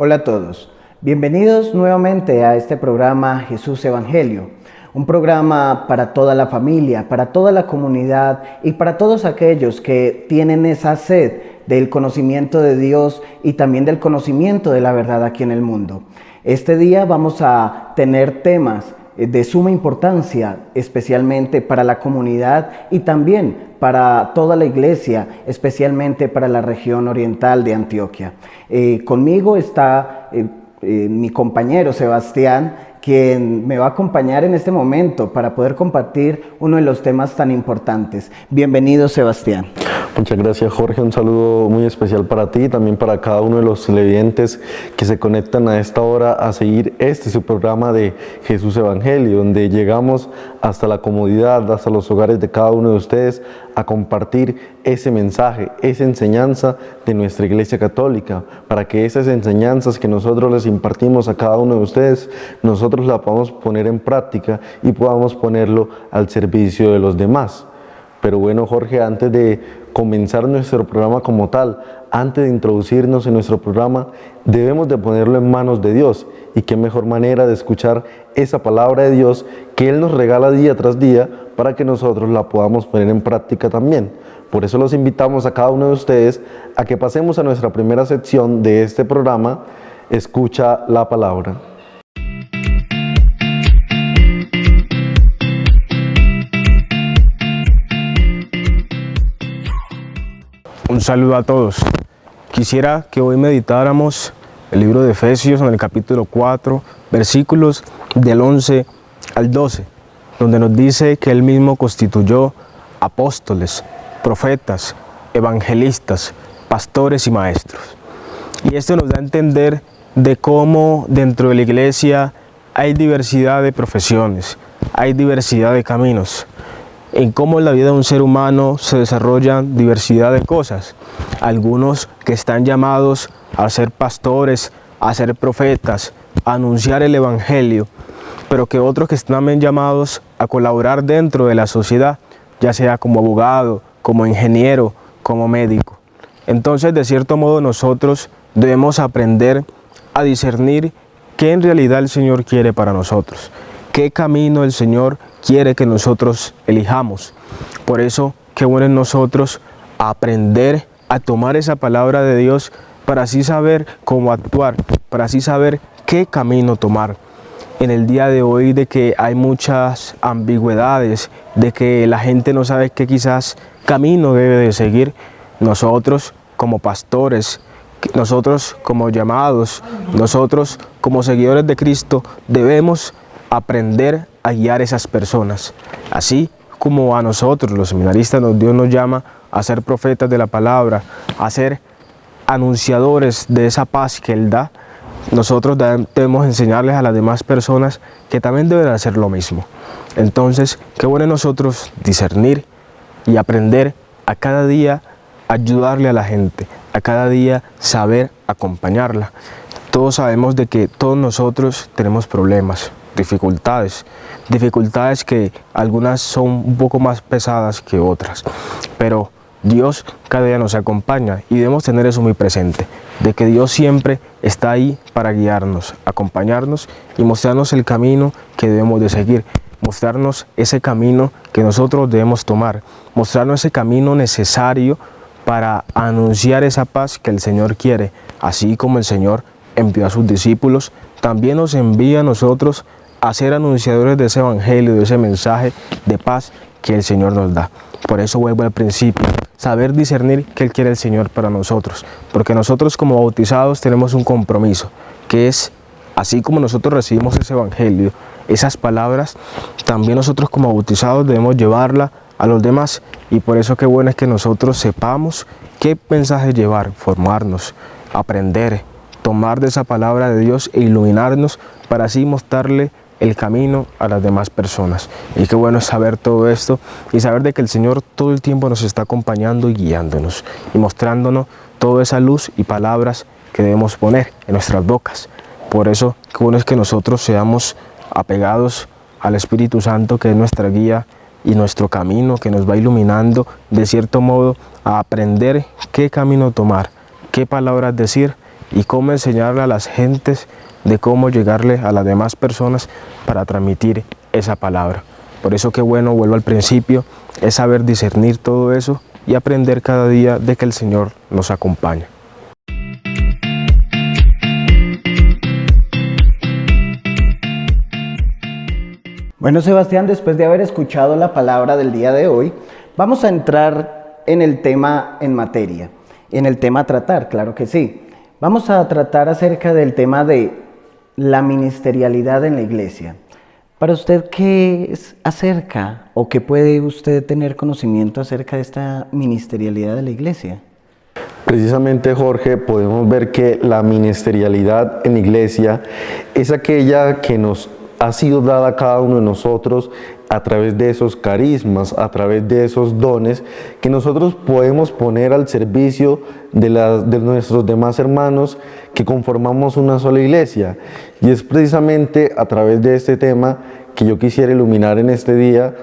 Hola a todos, bienvenidos nuevamente a este programa Jesús Evangelio, un programa para toda la familia, para toda la comunidad y para todos aquellos que tienen esa sed del conocimiento de Dios y también del conocimiento de la verdad aquí en el mundo. Este día vamos a tener temas de suma importancia, especialmente para la comunidad y también para toda la iglesia, especialmente para la región oriental de Antioquia. Conmigo está mi compañero Sebastián, quien me va a acompañar en este momento para poder compartir uno de los temas tan importantes. Bienvenido, Sebastián. Muchas gracias, Jorge. Un saludo muy especial para ti y también para cada uno de los televidentes que se conectan a esta hora a seguir su programa de Jesús Evangelio, donde llegamos hasta la comodidad, hasta los hogares de cada uno de ustedes a compartir ese mensaje, esa enseñanza de nuestra Iglesia Católica, para que esas enseñanzas que nosotros les impartimos a cada uno de ustedes, nosotros las podamos poner en práctica y podamos ponerlo al servicio de los demás. Pero bueno, Jorge, antes de comenzar nuestro programa como tal, antes de introducirnos en nuestro programa, debemos de ponerlo en manos de Dios. Y qué mejor manera de escuchar esa palabra de Dios que Él nos regala día tras día para que nosotros la podamos poner en práctica también. Por eso los invitamos a cada uno de ustedes a que pasemos a nuestra primera sección de este programa, Escucha la Palabra. Un saludo a todos. Quisiera que hoy meditáramos el libro de Efesios en el capítulo 4, versículos del 11 al 12, donde nos dice que Él mismo constituyó apóstoles, profetas, evangelistas, pastores y maestros. Y esto nos da a entender de cómo dentro de la iglesia hay diversidad de profesiones, hay diversidad de caminos, en cómo en la vida de un ser humano se desarrollan diversidad de cosas. Algunos que están llamados a ser pastores, a ser profetas, a anunciar el evangelio, pero que otros que están también llamados a colaborar dentro de la sociedad, ya sea como abogado, como ingeniero, como médico. Entonces, de cierto modo, nosotros debemos aprender a discernir qué en realidad el Señor quiere para nosotros, qué camino el Señor quiere que nosotros elijamos. Por eso, qué bueno en nosotros aprender a tomar esa palabra de Dios para así saber cómo actuar, para así saber qué camino tomar. En el día de hoy de que hay muchas ambigüedades, de que la gente no sabe qué quizás camino debe de seguir, nosotros como pastores, nosotros como llamados, nosotros como seguidores de Cristo debemos aprender a guiar esas personas, así como a nosotros los seminaristas Dios nos llama a ser profetas de la palabra, a ser anunciadores de esa paz que Él da. Nosotros debemos enseñarles a las demás personas que también deben hacer lo mismo. Entonces, qué bueno nosotros discernir y aprender a cada día ayudarle a la gente, a cada día saber acompañarla. Todos sabemos de que todos nosotros tenemos problemas, dificultades que algunas son un poco más pesadas que otras, pero Dios cada día nos acompaña y debemos tener eso muy presente, de que Dios siempre está ahí para guiarnos, acompañarnos y mostrarnos el camino que debemos de seguir, mostrarnos ese camino que nosotros debemos tomar, mostrarnos ese camino necesario para anunciar esa paz que el Señor quiere, así como el Señor envió a sus discípulos, también nos envía a nosotros a ser anunciadores de ese evangelio, de ese mensaje de paz que el Señor nos da. Por eso vuelvo al principio, saber discernir qué quiere el Señor para nosotros, porque nosotros como bautizados tenemos un compromiso, que es, así como nosotros recibimos ese evangelio, esas palabras, también nosotros como bautizados debemos llevarla a los demás, y por eso qué bueno es que nosotros sepamos qué mensaje llevar, formarnos, aprender, tomar de esa palabra de Dios e iluminarnos para así mostrarle el camino a las demás personas. Y qué bueno es saber todo esto y saber de que el Señor todo el tiempo nos está acompañando y guiándonos y mostrándonos toda esa luz y palabras que debemos poner en nuestras bocas. Por eso qué bueno es que nosotros seamos apegados al Espíritu Santo, que es nuestra guía y nuestro camino, que nos va iluminando de cierto modo a aprender qué camino tomar, qué palabras decir y cómo enseñarle a las gentes de cómo llegarle a las demás personas para transmitir esa palabra. Por eso qué bueno, vuelvo al principio, es saber discernir todo eso y aprender cada día de que el Señor nos acompaña. Bueno, Sebastián, después de haber escuchado la palabra del día de hoy, vamos a entrar en el tema en materia, en el tema a tratar, claro que sí. Vamos a tratar acerca del tema de la ministerialidad en la iglesia. Para usted, ¿qué es acerca o qué puede usted tener conocimiento acerca de esta ministerialidad de la iglesia? Precisamente, Jorge, podemos ver que la ministerialidad en la iglesia es aquella que nos ha sido dada a cada uno de nosotros a través de esos carismas, a través de esos dones que nosotros podemos poner al servicio de nuestros demás hermanos que conformamos una sola iglesia. Y es precisamente a través de este tema que yo quisiera iluminar en este día,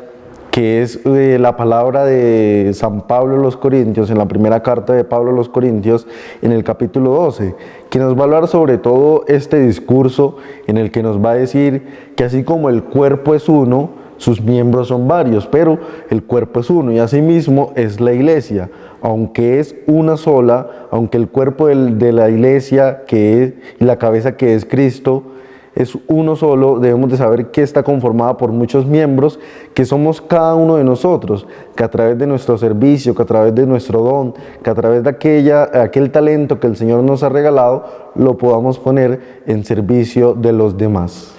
que es la palabra de San Pablo a los Corintios, en la primera carta de Pablo a los Corintios, en el capítulo 12, que nos va a hablar sobre todo este discurso en el que nos va a decir que así como el cuerpo es uno, sus miembros son varios, pero el cuerpo es uno y asimismo es la iglesia. Aunque es una sola, aunque el cuerpo de la iglesia que es, y la cabeza que es Cristo, es uno solo, debemos de saber que está conformada por muchos miembros, que somos cada uno de nosotros, que a través de nuestro servicio, que a través de nuestro don, que a través de aquel talento que el Señor nos ha regalado, lo podamos poner en servicio de los demás.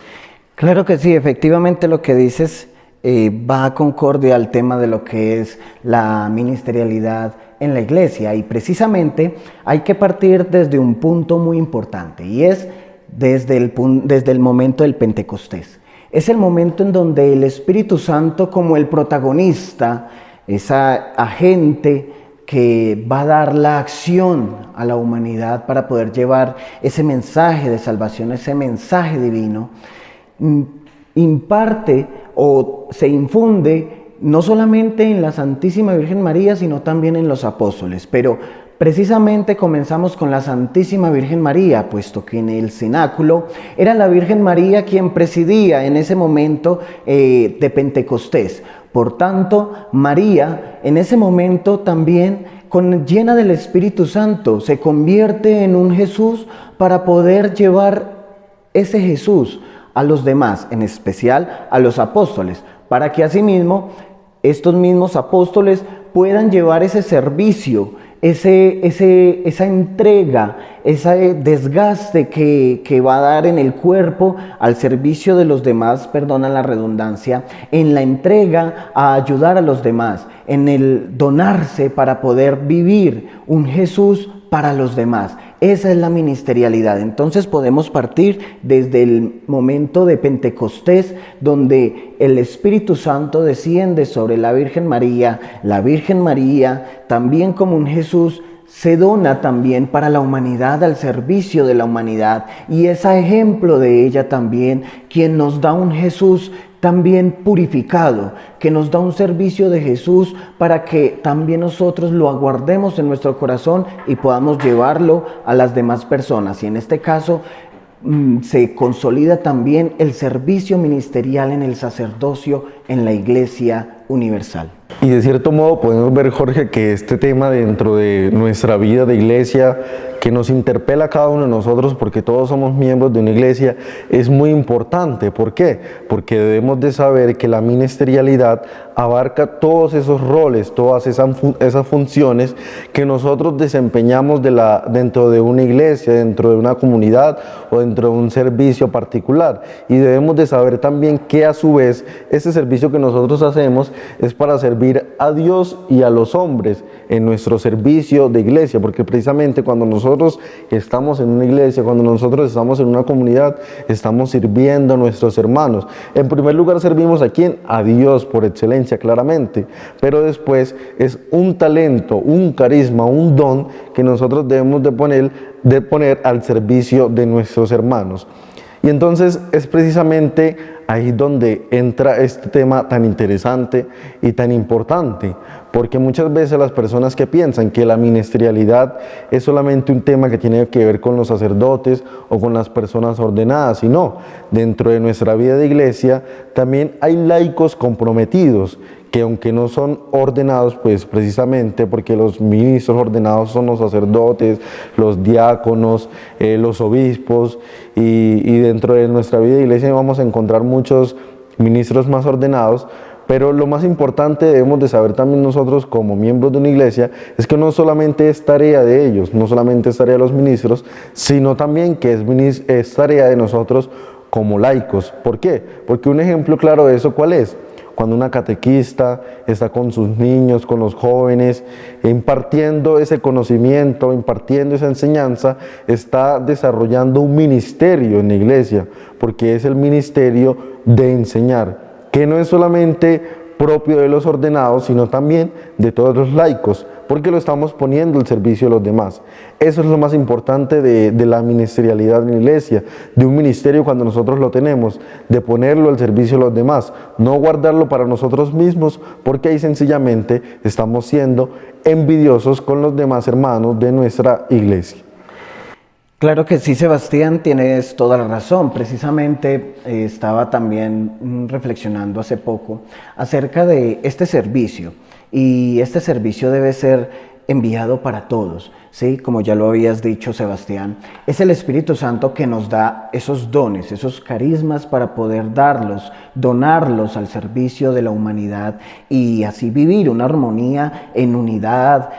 Claro que sí, efectivamente lo que dices va a concordia al tema de lo que es la ministerialidad en la iglesia, y precisamente hay que partir desde un punto muy importante, y es desde el momento del Pentecostés. Es el momento en donde el Espíritu Santo, como el protagonista, esa agente que va a dar la acción a la humanidad para poder llevar ese mensaje de salvación, ese mensaje divino, imparte o se infunde no solamente en la Santísima Virgen María, sino también en los apóstoles. Pero precisamente comenzamos con la Santísima Virgen María, puesto que en el cenáculo era la Virgen María quien presidía en ese momento de Pentecostés. Por tanto, María en ese momento también, llena del Espíritu Santo, se convierte en un Jesús para poder llevar ese Jesús a los demás, en especial a los apóstoles, para que asimismo estos mismos apóstoles puedan llevar ese servicio, esa entrega, ese desgaste que va a dar en el cuerpo al servicio de los demás, perdona la redundancia, en la entrega a ayudar a los demás, en el donarse para poder vivir un Jesús para los demás. Esa es la ministerialidad. Entonces podemos partir desde el momento de Pentecostés, donde el Espíritu Santo desciende sobre la Virgen María. La Virgen María, también como un Jesús, se dona también para la humanidad, al servicio de la humanidad, y es a ejemplo de ella también quien nos da un Jesús también purificado, que nos da un servicio de Jesús para que también nosotros lo aguardemos en nuestro corazón y podamos llevarlo a las demás personas. Y en este caso se consolida también el servicio ministerial en el sacerdocio en la Iglesia universal. Y de cierto modo podemos ver, Jorge, que este tema dentro de nuestra vida de iglesia, que nos interpela a cada uno de nosotros, porque todos somos miembros de una iglesia, es muy importante. ¿Por qué? Porque debemos de saber que la ministerialidad abarca todos esos roles, todas esas funciones que nosotros desempeñamos dentro de una iglesia, dentro de una comunidad o dentro de un servicio particular. Y debemos de saber también que a su vez ese servicio que nosotros hacemos es para servir a Dios y a los hombres en nuestro servicio de iglesia, porque precisamente cuando nosotros estamos en una iglesia, cuando nosotros estamos en una comunidad, estamos sirviendo a nuestros hermanos. En primer lugar, servimos a ¿quién? A Dios por excelencia, claramente, pero después es un talento, un carisma, un don que nosotros debemos de poner al servicio de nuestros hermanos. Y entonces es precisamente ahí es donde entra este tema tan interesante y tan importante, porque muchas veces las personas que piensan que la ministerialidad es solamente un tema que tiene que ver con los sacerdotes o con las personas ordenadas, y no, dentro de nuestra vida de iglesia también hay laicos comprometidos, que aunque no son ordenados, pues precisamente porque los ministros ordenados son los sacerdotes, los diáconos, los obispos, y dentro de nuestra vida de iglesia vamos a encontrar muchos ministros más ordenados, pero lo más importante debemos de saber también nosotros como miembros de una iglesia es que no solamente es tarea de ellos, no solamente es tarea de los ministros, sino también que es tarea de nosotros como laicos. ¿Por qué? Porque un ejemplo claro de eso, ¿cuál es? Cuando una catequista está con sus niños, con los jóvenes, impartiendo ese conocimiento, impartiendo esa enseñanza, está desarrollando un ministerio en la iglesia, porque es el ministerio de enseñar, que no es solamente propio de los ordenados, sino también de todos los laicos, porque lo estamos poniendo al servicio de los demás. Eso es lo más importante de la ministerialidad en la iglesia, de un ministerio cuando nosotros lo tenemos, de ponerlo al servicio de los demás, no guardarlo para nosotros mismos, porque ahí sencillamente estamos siendo envidiosos con los demás hermanos de nuestra iglesia. Claro que sí, Sebastián, tienes toda la razón. Precisamente estaba también reflexionando hace poco acerca de este servicio, y este servicio debe ser enviado para todos, ¿sí? Como ya lo habías dicho, Sebastián, es el Espíritu Santo que nos da esos dones, esos carismas para poder darlos, donarlos al servicio de la humanidad y así vivir una armonía en unidad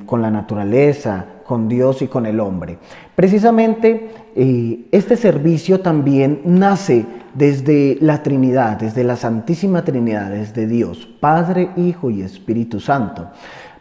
con la naturaleza, con Dios y con el hombre. Precisamente este servicio también nace desde la Trinidad, desde la Santísima Trinidad, desde Dios, Padre, Hijo y Espíritu Santo.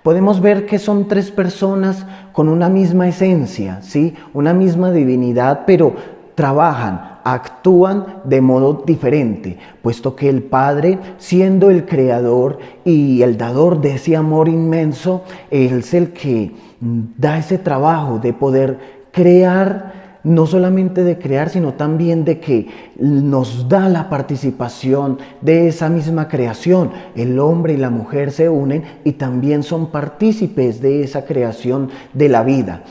Podemos ver que son tres personas con una misma esencia, ¿sí? Una misma divinidad, pero trabajan, actúan de modo diferente, puesto que el Padre, siendo el creador y el dador de ese amor inmenso, Él es el que da ese trabajo de poder crear, no solamente de crear, sino también de que nos da la participación de esa misma creación. El hombre y la mujer se unen y también son partícipes de esa creación de la vida.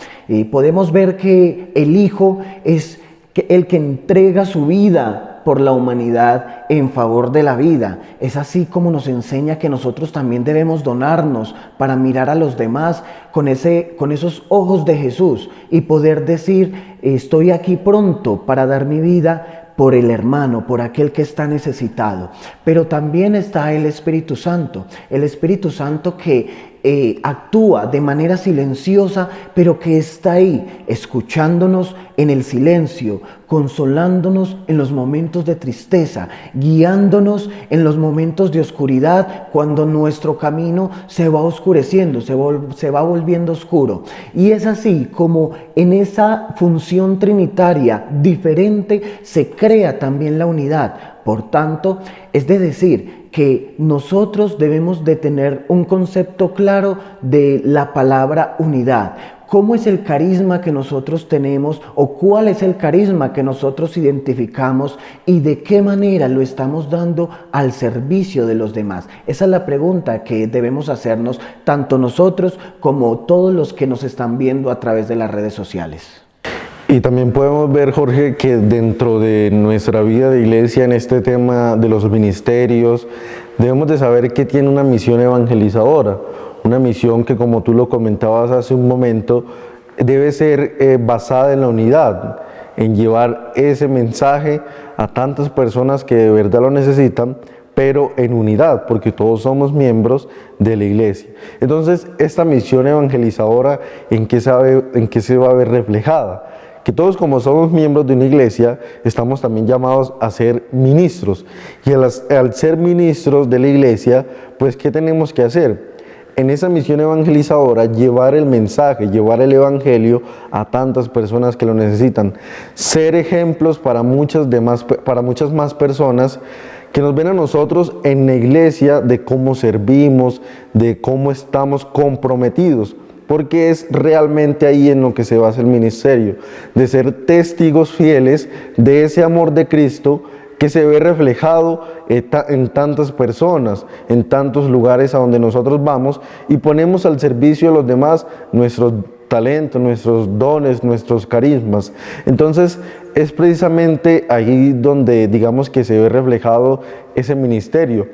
Podemos ver que el Hijo es el que entrega su vida por la humanidad en favor de la vida. Es así como nos enseña que nosotros también debemos donarnos para mirar a los demás con esos ojos de Jesús y poder decir: estoy aquí pronto para dar mi vida por el hermano, por aquel que está necesitado. Pero también está el Espíritu Santo que actúa de manera silenciosa, pero que está ahí, escuchándonos en el silencio, consolándonos en los momentos de tristeza, guiándonos en los momentos de oscuridad, cuando nuestro camino se va oscureciendo, se va volviendo oscuro. Y es así como en esa función trinitaria diferente se crea también la unidad. Por tanto, es de decir que nosotros debemos de tener un concepto claro de la palabra unidad. ¿Cómo es el carisma que nosotros tenemos o cuál es el carisma que nosotros identificamos y de qué manera lo estamos dando al servicio de los demás? Esa es la pregunta que debemos hacernos tanto nosotros como todos los que nos están viendo a través de las redes sociales. Y también podemos ver, Jorge, que dentro de nuestra vida de iglesia, en este tema de los ministerios, debemos de saber que tiene una misión evangelizadora, una misión que, como tú lo comentabas hace un momento, debe ser basada en la unidad, en llevar ese mensaje a tantas personas que de verdad lo necesitan, pero en unidad, porque todos somos miembros de la iglesia. Entonces, esta misión evangelizadora, ¿en qué se va a ver reflejada? Que todos, como somos miembros de una iglesia, estamos también llamados a ser ministros. Y al ser ministros de la iglesia, pues, ¿qué tenemos que hacer? En esa misión evangelizadora, llevar el mensaje, llevar el evangelio a tantas personas que lo necesitan. Ser ejemplos para muchas más personas que nos ven a nosotros en la iglesia, de cómo servimos, de cómo estamos comprometidos. Porque es realmente ahí en lo que se basa el ministerio, de ser testigos fieles de ese amor de Cristo que se ve reflejado en tantas personas, en tantos lugares a donde nosotros vamos y ponemos al servicio de los demás nuestros talentos, nuestros dones, nuestros carismas. Entonces es precisamente ahí donde digamos que se ve reflejado ese ministerio,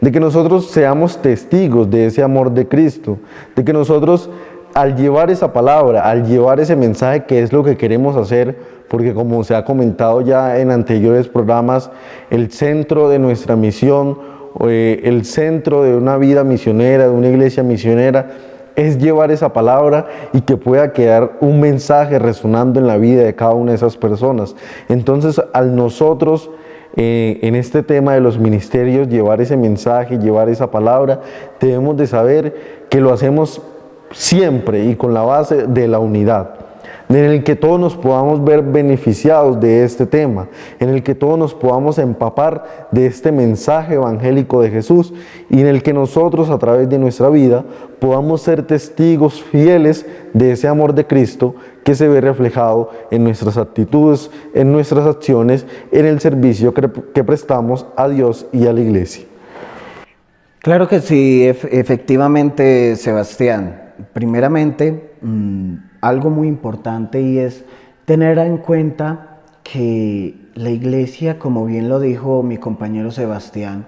de que nosotros seamos testigos de ese amor de Cristo, de que nosotros al llevar esa palabra, al llevar ese mensaje, que es lo que queremos hacer, porque como se ha comentado ya en anteriores programas, el centro de nuestra misión, el centro de una vida misionera, de una iglesia misionera, es llevar esa palabra y que pueda quedar un mensaje resonando en la vida de cada una de esas personas. Entonces, al nosotros en este tema de los ministerios llevar ese mensaje, llevar esa palabra, debemos de saber que lo hacemos siempre y con la base de la unidad, en el que todos nos podamos ver beneficiados de este tema, en el que todos nos podamos empapar de este mensaje evangélico de Jesús y en el que nosotros a través de nuestra vida podamos ser testigos fieles de ese amor de Cristo que se ve reflejado en nuestras actitudes, en nuestras acciones, en el servicio que prestamos a Dios y a la iglesia. Claro que sí, efectivamente, Sebastián. Primeramente, algo muy importante y es tener en cuenta que la iglesia, como bien lo dijo mi compañero Sebastián,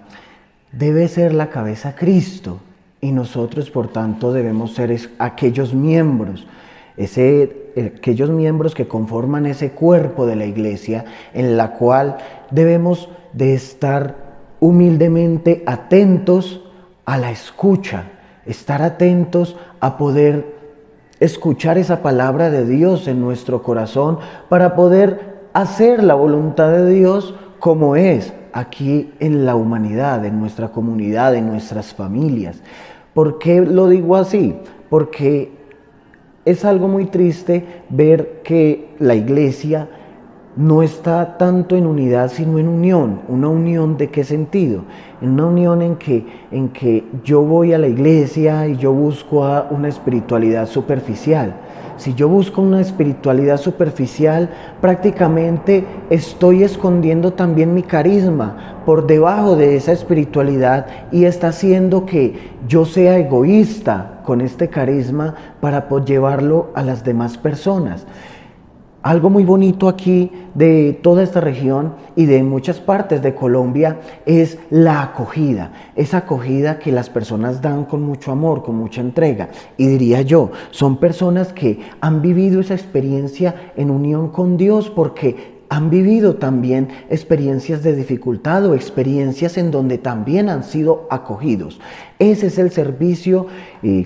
debe ser la cabeza Cristo y nosotros por tanto debemos ser aquellos miembros, aquellos miembros que conforman ese cuerpo de la iglesia en la cual debemos de estar humildemente atentos a la escucha, estar atentos a poder escuchar esa palabra de Dios en nuestro corazón para poder hacer la voluntad de Dios como es aquí en la humanidad, en nuestra comunidad, en nuestras familias. ¿Por qué lo digo así? Porque es algo muy triste ver que la iglesia no está tanto en unidad, sino en unión. ¿Una unión de qué sentido? En una unión en que yo voy a la iglesia y yo busco una espiritualidad superficial. Si yo busco una espiritualidad superficial, prácticamente estoy escondiendo también mi carisma por debajo de esa espiritualidad y está haciendo que yo sea egoísta con este carisma para llevarlo a las demás personas. Algo muy bonito aquí de toda esta región y de muchas partes de Colombia es la acogida. Esa acogida que las personas dan con mucho amor, con mucha entrega. Y diría yo, son personas que han vivido esa experiencia en unión con Dios porque han vivido también experiencias de dificultad o experiencias en donde también han sido acogidos. Ese es el servicio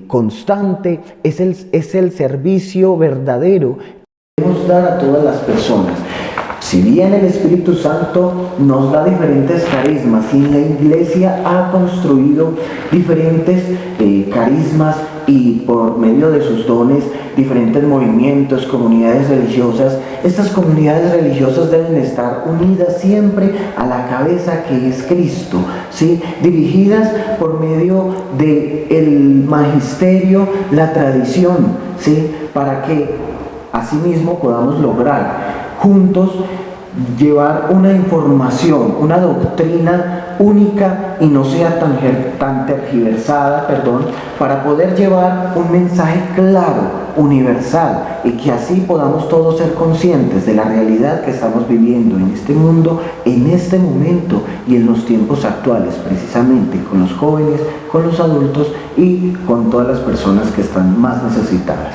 constante, es el servicio verdadero debemos dar a todas las personas. Si bien el Espíritu Santo nos da diferentes carismas y la iglesia ha construido diferentes carismas y por medio de sus dones diferentes movimientos, comunidades religiosas, estas comunidades religiosas deben estar unidas siempre a la cabeza que es Cristo, ¿sí? Dirigidas por medio del magisterio, la tradición, ¿sí? Para que asimismo podamos lograr juntos llevar una información, una doctrina única y no sea tan tergiversada, para poder llevar un mensaje claro, universal y que así podamos todos ser conscientes de la realidad que estamos viviendo en este mundo, en este momento y en los tiempos actuales, precisamente con los jóvenes, con los adultos y con todas las personas que están más necesitadas.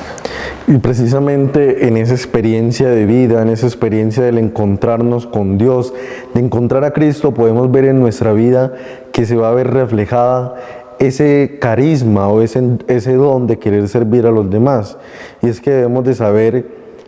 Y precisamente en esa experiencia de vida, en esa experiencia del encontrarnos con Dios, de encontrar a Cristo, podemos ver en nuestra vida que se va a ver reflejada ese carisma o ese don de querer servir a los demás. Y es que debemos de saber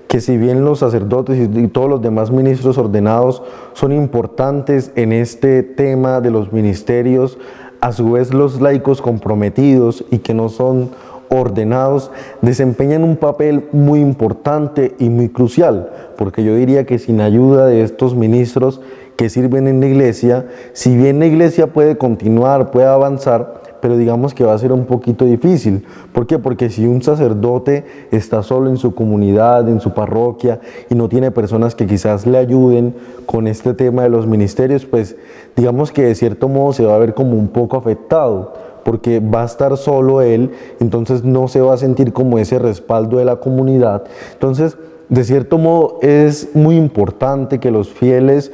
que si bien los sacerdotes y todos los demás ministros ordenados son importantes en este tema de los ministerios, a su vez los laicos comprometidos y que no son ordenados desempeñan un papel muy importante y muy crucial, porque yo diría que sin ayuda de estos ministros que sirven en la iglesia, si bien la iglesia puede continuar, puede avanzar, pero digamos que va a ser un poquito difícil. ¿Por qué? Porque si un sacerdote está solo en su comunidad, en su parroquia, y no tiene personas que quizás le ayuden con este tema de los ministerios, pues digamos que de cierto modo se va a ver como un poco afectado, porque va a estar solo él, entonces no se va a sentir como ese respaldo de la comunidad. Entonces, de cierto modo, es muy importante que los fieles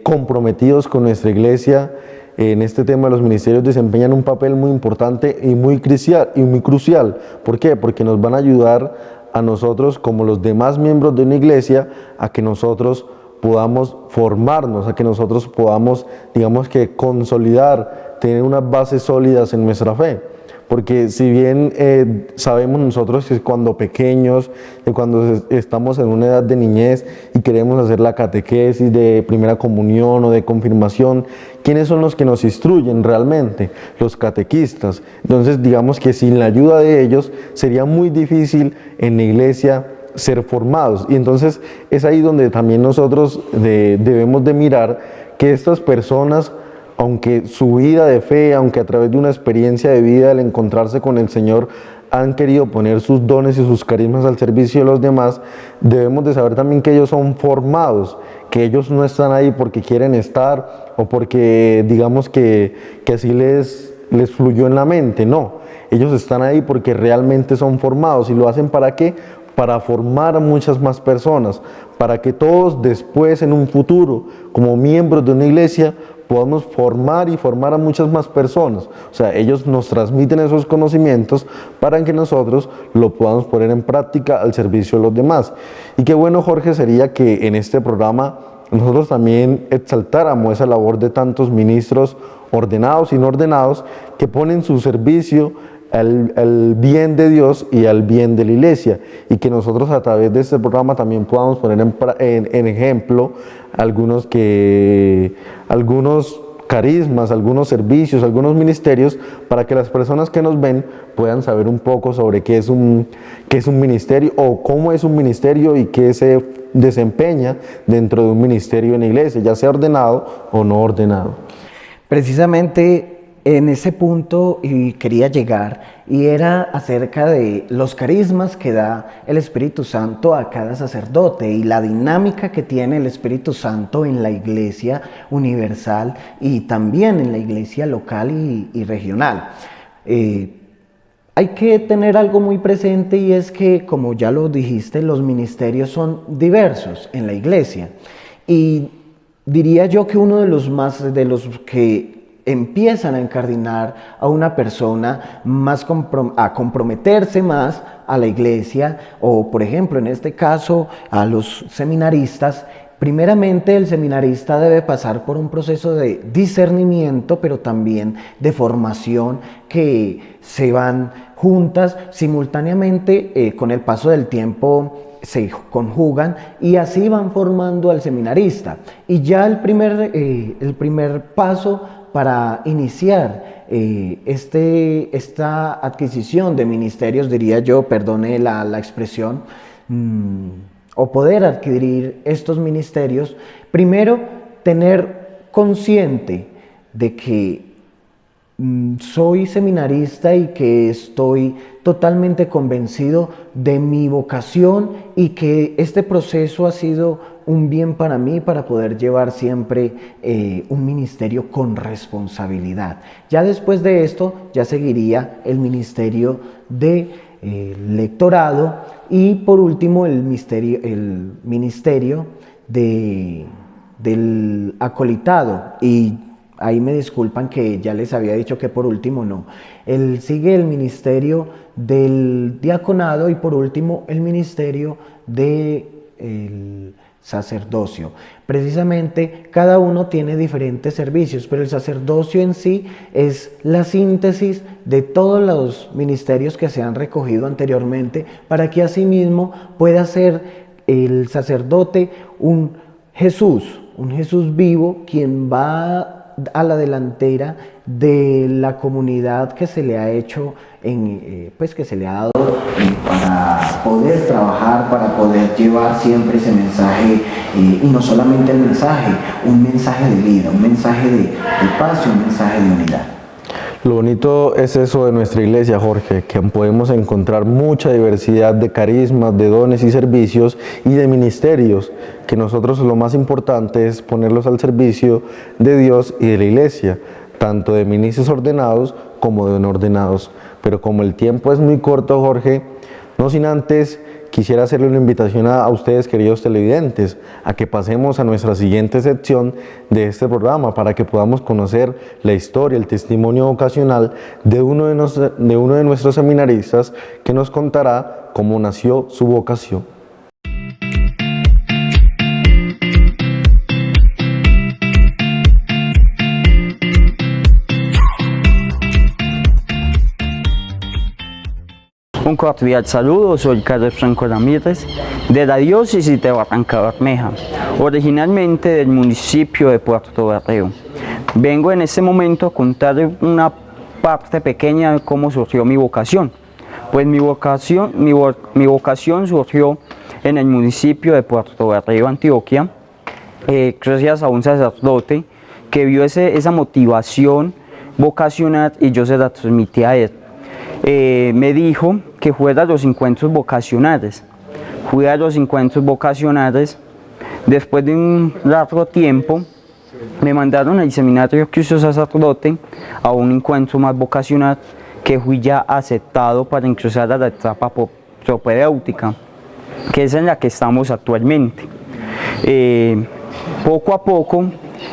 comprometidos con nuestra iglesia en este tema de los ministerios desempeñan un papel muy importante y muy crucial. ¿Por qué? Porque nos van a ayudar a nosotros, como los demás miembros de una iglesia, a que nosotros podamos formarnos, a que nosotros podamos, digamos que, consolidar, tener unas bases sólidas en nuestra fe. Porque si bien sabemos nosotros que cuando pequeños, cuando estamos en una edad de niñez y queremos hacer la catequesis de primera comunión o de confirmación, ¿quiénes son los que nos instruyen realmente? Los catequistas. Entonces digamos que sin la ayuda de ellos sería muy difícil en la iglesia ser formados. Y entonces es ahí donde también nosotros debemos de mirar que estas personas, aunque su vida de fe, aunque a través de una experiencia de vida, al encontrarse con el Señor, han querido poner sus dones y sus carismas al servicio de los demás, debemos de saber también que ellos son formados, que ellos no están ahí porque quieren estar o porque digamos que así les fluyó en la mente, no. Ellos están ahí porque realmente son formados. ¿Y lo hacen para qué? Para formar a muchas más personas, para que todos después en un futuro, como miembros de una iglesia, podamos formar a muchas más personas. O sea, ellos nos transmiten esos conocimientos para que nosotros lo podamos poner en práctica al servicio de los demás. Y qué bueno, Jorge, sería que en este programa nosotros también exaltáramos esa labor de tantos ministros ordenados y no ordenados que ponen su servicio al bien de Dios y al bien de la iglesia, y que nosotros a través de este programa también podamos poner en ejemplo algunos carismas, algunos servicios, algunos ministerios, para que las personas que nos ven puedan saber un poco sobre qué es un ministerio o cómo es un ministerio y qué se desempeña dentro de un ministerio en la iglesia, ya sea ordenado o no ordenado. Precisamente en ese punto y quería llegar, y era acerca de los carismas que da el Espíritu Santo a cada sacerdote y la dinámica que tiene el Espíritu Santo en la iglesia universal y también en la iglesia local y regional. Hay que tener algo muy presente, y es que, como ya lo dijiste, los ministerios son diversos en la iglesia, y diría yo que uno de los que empiezan a encardinar a una persona más a comprometerse más a la iglesia, o por ejemplo en este caso a los seminaristas. Primeramente, el seminarista debe pasar por un proceso de discernimiento, pero también de formación, que se van juntas simultáneamente. Con el paso del tiempo se conjugan y así van formando al seminarista. Y ya el primer paso para iniciar esta adquisición de ministerios, diría yo, perdone la expresión, o poder adquirir estos ministerios, primero tener consciente de que soy seminarista y que estoy totalmente convencido de mi vocación, y que este proceso ha sido un bien para mí para poder llevar siempre un ministerio con responsabilidad. Ya después de esto ya seguiría el ministerio de lectorado, y por último el ministerio del acolitado. Y ahí me disculpan que ya les había dicho que por último no. Sigue el ministerio del diaconado, y por último el ministerio del sacerdocio. Precisamente cada uno tiene diferentes servicios, pero el sacerdocio en sí es la síntesis de todos los ministerios que se han recogido anteriormente, para que asimismo pueda ser el sacerdote un Jesús vivo, quien va a la delantera de la comunidad que se le ha hecho, que se le ha dado para poder trabajar, para poder llevar siempre ese mensaje, y no solamente el mensaje, un mensaje de vida, un mensaje de paz y un mensaje de unidad. Lo bonito es eso de nuestra iglesia, Jorge, que podemos encontrar mucha diversidad de carismas, de dones y servicios y de ministerios, que nosotros lo más importante es ponerlos al servicio de Dios y de la iglesia, tanto de ministros ordenados como de no ordenados. Pero como el tiempo es muy corto, Jorge, no sin antes quisiera hacerle una invitación a ustedes, queridos televidentes, a que pasemos a nuestra siguiente sección de este programa para que podamos conocer la historia, el testimonio vocacional de uno de nuestros seminaristas que nos contará cómo nació su vocación. Un cordial saludo, soy Carlos Franco Ramírez, de la diócesis de Barrancabermeja, originalmente del municipio de Puerto Berrío. Vengo en este momento a contar una parte pequeña de cómo surgió mi vocación. Pues mi vocación surgió en el municipio de Puerto Berrío, Antioquia, gracias a un sacerdote que vio esa motivación vocacional y yo se la transmití a él. Me dijo que fuera a los encuentros vocacionales. Fui a los encuentros vocacionales. Después de un largo tiempo, me mandaron al seminario Cristo Sacerdote a un encuentro más vocacional que fui ya aceptado para ingresar a la etapa propedéutica, que es en la que estamos actualmente. Poco a poco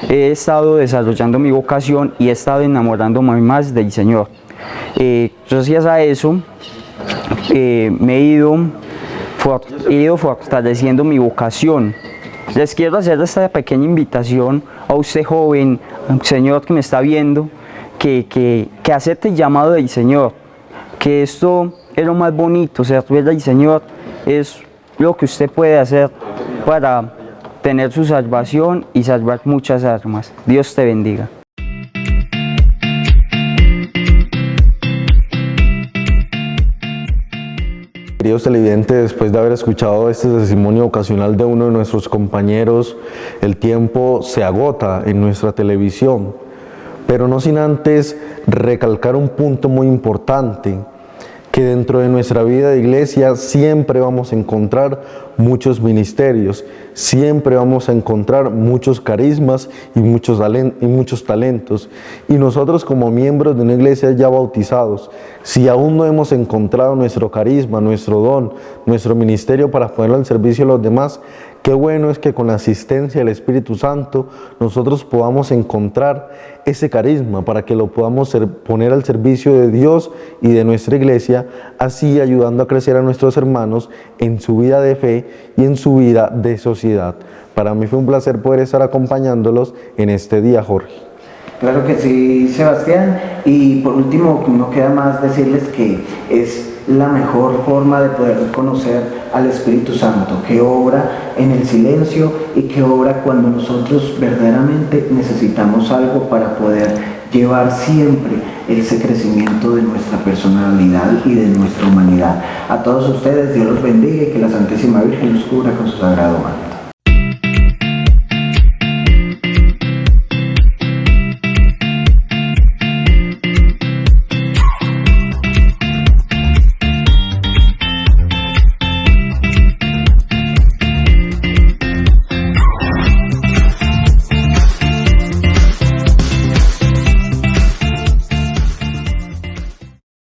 he estado desarrollando mi vocación y he estado enamorándome más del Señor. Gracias a eso me he ido fortaleciendo mi vocación. Les quiero hacer esta pequeña invitación a usted joven, señor que me está viendo, que acepte el llamado del Señor, que esto es lo más bonito, servir al Señor es lo que usted puede hacer para tener su salvación y salvar muchas almas. Dios te bendiga. Queridos televidentes, después de haber escuchado este testimonio vocacional de uno de nuestros compañeros, el tiempo se agota en nuestra televisión, pero no sin antes recalcar un punto muy importante, que dentro de nuestra vida de iglesia siempre vamos a encontrar muchos ministerios, siempre vamos a encontrar muchos carismas y muchos talentos. Y nosotros como miembros de una iglesia ya bautizados, si aún no hemos encontrado nuestro carisma, nuestro don, nuestro ministerio para ponerlo al servicio de los demás, qué bueno es que con la asistencia del Espíritu Santo nosotros podamos encontrar ese carisma para que lo podamos poner al servicio de Dios y de nuestra iglesia, así ayudando a crecer a nuestros hermanos en su vida de fe y en su vida de sociedad. Para mí fue un placer poder estar acompañándolos en este día, Jorge. Claro que sí, Sebastián. Y por último, no queda más decirles que es la mejor forma de poder conocer al Espíritu Santo, que obra en el silencio y que obra cuando nosotros verdaderamente necesitamos algo para poder llevar siempre ese crecimiento de nuestra personalidad y de nuestra humanidad. A todos ustedes, Dios los bendiga y que la Santísima Virgen los cubra con su sagrado manto.